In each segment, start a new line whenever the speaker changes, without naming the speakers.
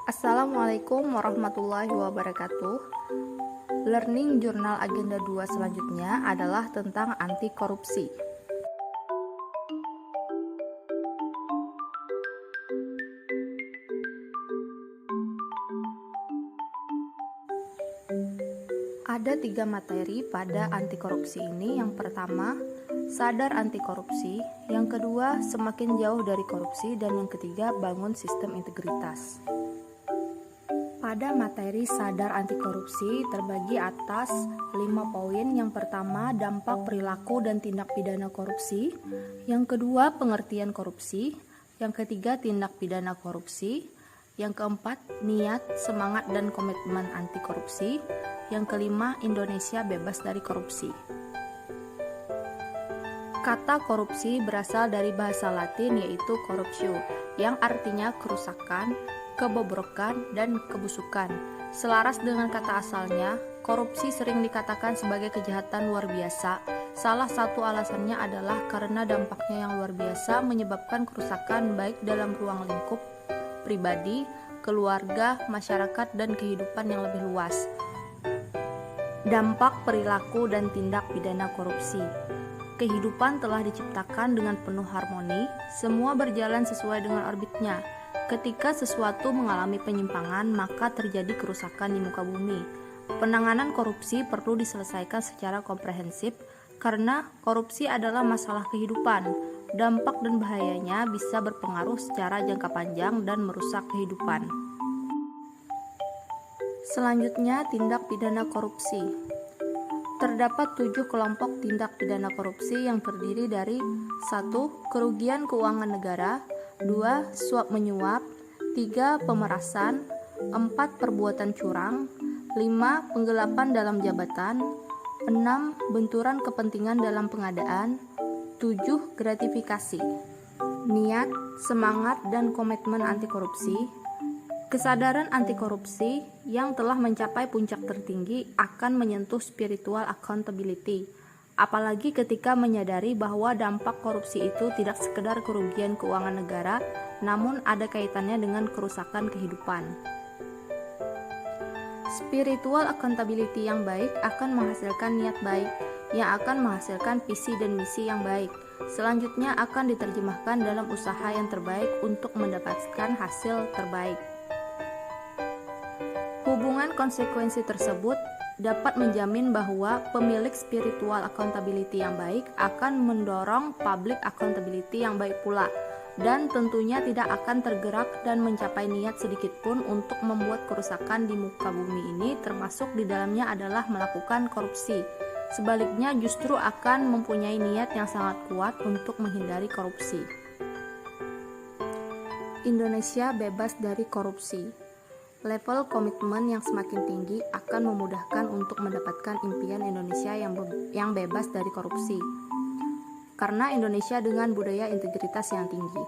Assalamualaikum warahmatullahi wabarakatuh. Learning Journal Agenda 2 selanjutnya adalah tentang anti korupsi. Ada 3 materi pada anti korupsi ini. Yang pertama, sadar anti korupsi. Yang kedua, semakin jauh dari korupsi. Dan yang ketiga, bangun sistem integritas. Pada materi sadar anti korupsi terbagi atas 5 poin. Yang pertama, dampak perilaku dan tindak pidana korupsi. Yang kedua, pengertian korupsi. Yang ketiga, tindak pidana korupsi. Yang keempat, niat, semangat, dan komitmen anti korupsi. Yang kelima, Indonesia bebas dari korupsi. Kata korupsi berasal dari bahasa Latin yaitu corruptio, yang artinya kerusakan, kebobrokan, dan kebusukan. Selaras dengan kata asalnya, korupsi sering dikatakan sebagai kejahatan luar biasa. Salah satu alasannya adalah karena dampaknya yang luar biasa menyebabkan kerusakan baik dalam ruang lingkup pribadi, keluarga, masyarakat, dan kehidupan yang lebih luas. Dampak perilaku dan tindak pidana korupsi. Kehidupan telah diciptakan dengan penuh harmoni, semua berjalan sesuai dengan orbitnya. Ketika sesuatu mengalami penyimpangan, maka terjadi kerusakan di muka bumi. Penanganan korupsi perlu diselesaikan secara komprehensif, karena korupsi adalah masalah kehidupan. Dampak dan bahayanya bisa berpengaruh secara jangka panjang dan merusak kehidupan. Selanjutnya, tindak pidana korupsi. Terdapat 7 kelompok tindak pidana korupsi yang terdiri dari 1. Kerugian keuangan negara, 2. Suap menyuap, 3. Pemerasan, 4. Perbuatan curang, 5. Penggelapan dalam jabatan, 6. Benturan kepentingan dalam pengadaan, 7. Gratifikasi. Niat, semangat, dan komitmen anti korupsi. Kesadaran anti korupsi yang telah mencapai puncak tertinggi akan menyentuh spiritual accountability, apalagi ketika menyadari bahwa dampak korupsi itu tidak sekedar kerugian keuangan negara, namun ada kaitannya dengan kerusakan kehidupan. Spiritual accountability yang baik akan menghasilkan niat baik, yang akan menghasilkan visi dan misi yang baik. Selanjutnya akan diterjemahkan dalam usaha yang terbaik untuk mendapatkan hasil terbaik. Hubungan konsekuensi tersebut dapat menjamin bahwa pemilik spiritual accountability yang baik akan mendorong public accountability yang baik pula, dan tentunya tidak akan tergerak dan mencapai niat sedikitpun untuk membuat kerusakan di muka bumi ini, termasuk di dalamnya adalah melakukan korupsi. Sebaliknya justru akan mempunyai niat yang sangat kuat untuk menghindari korupsi. Indonesia bebas dari korupsi. Level komitmen yang semakin tinggi akan memudahkan untuk mendapatkan impian Indonesia yang bebas dari korupsi. Karena Indonesia dengan budaya integritas yang tinggi.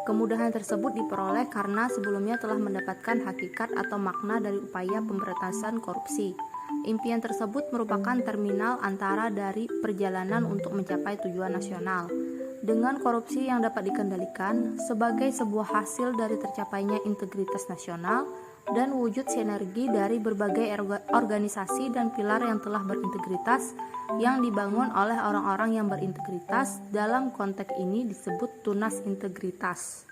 Kemudahan tersebut diperoleh karena sebelumnya telah mendapatkan hakikat atau makna dari upaya pemberantasan korupsi. Impian tersebut merupakan terminal antara dari perjalanan untuk mencapai tujuan nasional. Dengan korupsi yang dapat dikendalikan sebagai sebuah hasil dari tercapainya integritas nasional dan wujud sinergi dari berbagai organisasi dan pilar yang telah berintegritas yang dibangun oleh orang-orang yang berintegritas, dalam konteks ini disebut tunas integritas.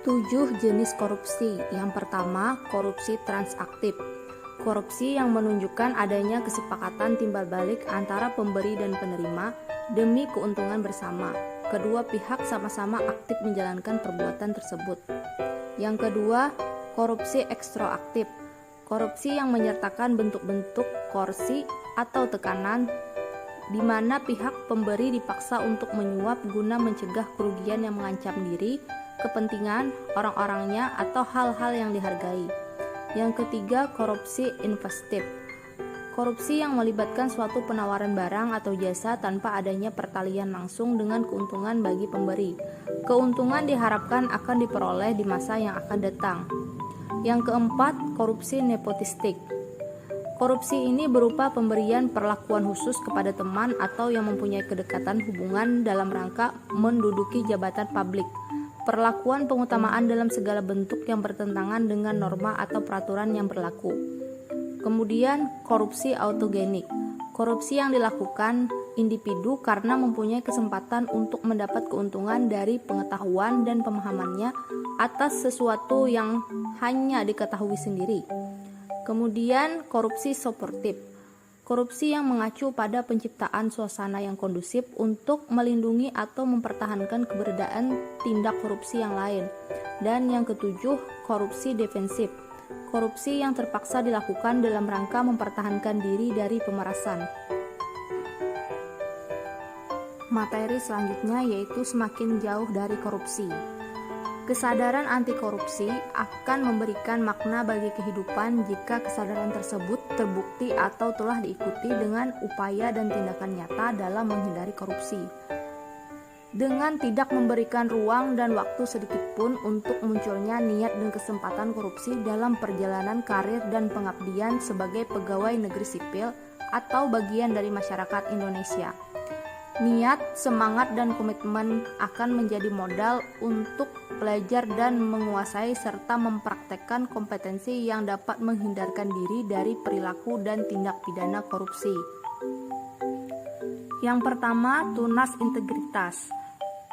Tujuh jenis korupsi. Yang pertama, korupsi transaktif. Korupsi yang menunjukkan adanya kesepakatan timbal balik antara pemberi dan penerima demi keuntungan bersama. Kedua pihak sama-sama aktif menjalankan perbuatan tersebut. Yang kedua, korupsi ekstroaktif. Korupsi yang menyertakan bentuk-bentuk koersi atau tekanan di mana pihak pemberi dipaksa untuk menyuap guna mencegah kerugian yang mengancam diri, kepentingan, orang-orangnya, atau hal-hal yang dihargai. Yang ketiga, korupsi investif. Korupsi yang melibatkan suatu penawaran barang atau jasa tanpa adanya pertalian langsung dengan keuntungan bagi pemberi. Keuntungan diharapkan akan diperoleh di masa yang akan datang. Yang keempat, korupsi nepotistik. Korupsi ini berupa pemberian perlakuan khusus kepada teman atau yang mempunyai kedekatan hubungan dalam rangka menduduki jabatan publik. Perlakuan pengutamaan dalam segala bentuk yang bertentangan dengan norma atau peraturan yang berlaku. Kemudian, korupsi autogenik. Korupsi yang dilakukan individu karena mempunyai kesempatan untuk mendapat keuntungan dari pengetahuan dan pemahamannya atas sesuatu yang hanya diketahui sendiri. Kemudian, korupsi suportif. Korupsi yang mengacu pada penciptaan suasana yang kondusif untuk melindungi atau mempertahankan keberadaan tindak korupsi yang lain. Dan yang ketujuh, korupsi defensif. Korupsi yang terpaksa dilakukan dalam rangka mempertahankan diri dari pemerasan. Materi selanjutnya yaitu semakin jauh dari korupsi. Kesadaran anti korupsi akan memberikan makna bagi kehidupan jika kesadaran tersebut terbukti atau telah diikuti dengan upaya dan tindakan nyata dalam menghindari korupsi. Dengan tidak memberikan ruang dan waktu sedikit pun untuk munculnya niat dan kesempatan korupsi dalam perjalanan karir dan pengabdian sebagai pegawai negeri sipil atau bagian dari masyarakat Indonesia. Niat, semangat, dan komitmen akan menjadi modal untuk belajar dan menguasai serta mempraktekkan kompetensi yang dapat menghindarkan diri dari perilaku dan tindak pidana korupsi. Yang pertama, tunas integritas.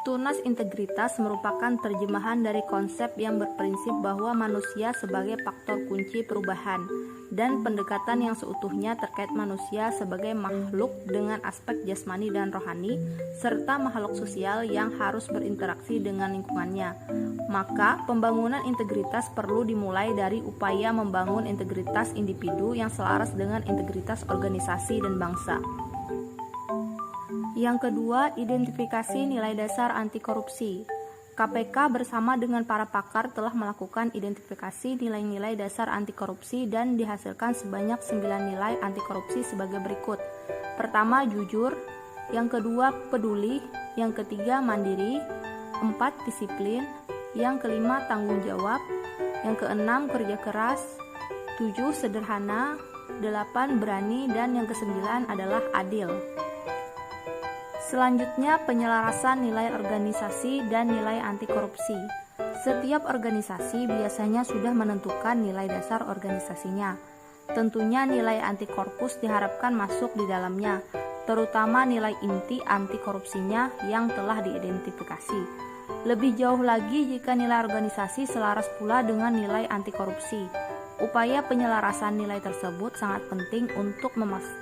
Tunas integritas merupakan terjemahan dari konsep yang berprinsip bahwa manusia sebagai faktor kunci perubahan dan pendekatan yang seutuhnya terkait manusia sebagai makhluk dengan aspek jasmani dan rohani serta makhluk sosial yang harus berinteraksi dengan lingkungannya. Maka, pembangunan integritas perlu dimulai dari upaya membangun integritas individu yang selaras dengan integritas organisasi dan bangsa. Yang kedua, identifikasi nilai dasar anti korupsi. KPK bersama dengan para pakar telah melakukan identifikasi nilai-nilai dasar anti korupsi dan dihasilkan sebanyak 9 nilai anti korupsi sebagai berikut. Pertama, jujur. Yang kedua, peduli. Yang ketiga, mandiri. 4, disiplin. Yang kelima, tanggung jawab. Yang keenam, kerja keras. 7, sederhana. 8, berani. Dan yang kesembilan adalah adil. Selanjutnya, penyelarasan nilai organisasi dan nilai anti korupsi. Setiap organisasi biasanya sudah menentukan nilai dasar organisasinya. Tentunya nilai anti korupsi diharapkan masuk di dalamnya, terutama nilai inti anti korupsinya yang telah diidentifikasi. Lebih jauh lagi jika nilai organisasi selaras pula dengan nilai anti korupsi. Upaya penyelarasan nilai tersebut sangat penting untuk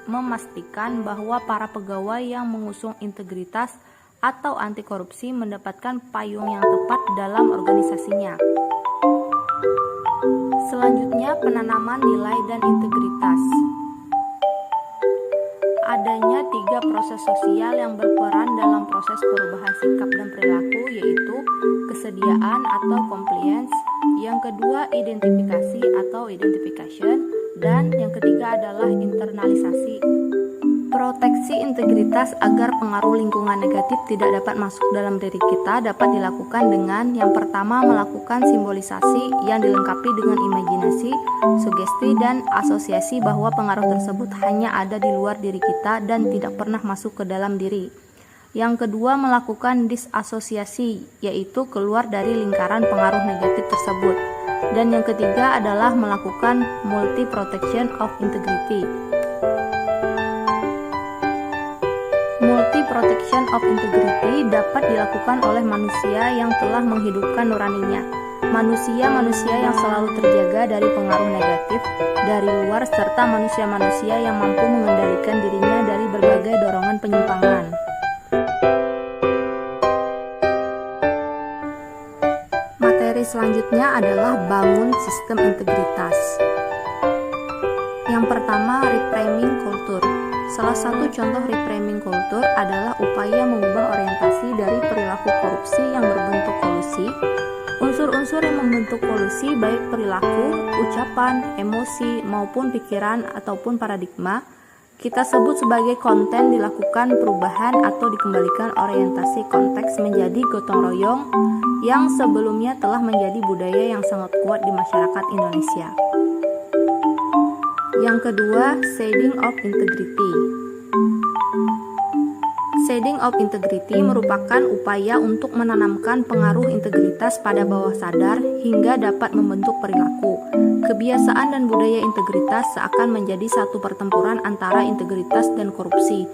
memastikan bahwa para pegawai yang mengusung integritas atau anti korupsi mendapatkan payung yang tepat dalam organisasinya. Selanjutnya, penanaman nilai dan integritas. Adanya 3 proses sosial yang berperan dalam proses perubahan sikap dan perilaku, yaitu kesediaan atau compliance, yang kedua identifikasi atau identification, dan yang ketiga adalah internalisasi. Proteksi integritas agar pengaruh lingkungan negatif tidak dapat masuk dalam diri kita dapat dilakukan dengan yang pertama, melakukan simbolisasi yang dilengkapi dengan imajinasi, sugesti, dan asosiasi bahwa pengaruh tersebut hanya ada di luar diri kita dan tidak pernah masuk ke dalam diri. Yang kedua, melakukan disasosiasi, yaitu keluar dari lingkaran pengaruh negatif tersebut. Dan yang ketiga adalah melakukan multi-protection of integrity. Multi-protection of integrity dapat dilakukan oleh manusia yang telah menghidupkan nuraninya. Manusia-manusia yang selalu terjaga dari pengaruh negatif dari luar serta manusia-manusia yang mampu mengendalikan dirinya dari berbagai dorongan penyimpangan. Materi selanjutnya adalah bangun sistem integritas. Yang pertama, reframing culture. Salah satu contoh reframing culture adalah upaya mengubah orientasi dari perilaku korupsi yang berbentuk kolusi. Unsur-unsur yang membentuk kolusi baik perilaku, ucapan, emosi, maupun pikiran ataupun paradigma kita sebut sebagai konten dilakukan perubahan atau dikembalikan orientasi konteks menjadi gotong royong yang sebelumnya telah menjadi budaya yang sangat kuat di masyarakat Indonesia. Yang kedua, shedding of integrity. Shedding of integrity merupakan upaya untuk menanamkan pengaruh integritas pada bawah sadar hingga dapat membentuk perilaku. Kebiasaan dan budaya integritas seakan menjadi satu pertempuran antara integritas dan korupsi,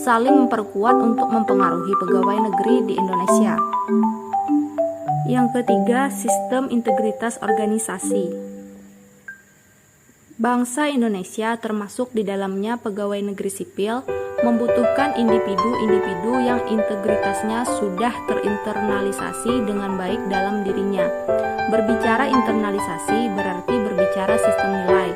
saling memperkuat untuk mempengaruhi pegawai negeri di Indonesia. Yang ketiga, sistem integritas organisasi. Bangsa Indonesia, termasuk di dalamnya pegawai negeri sipil, membutuhkan individu-individu yang integritasnya sudah terinternalisasi dengan baik dalam dirinya. Berbicara internalisasi berarti berbicara sistem nilai,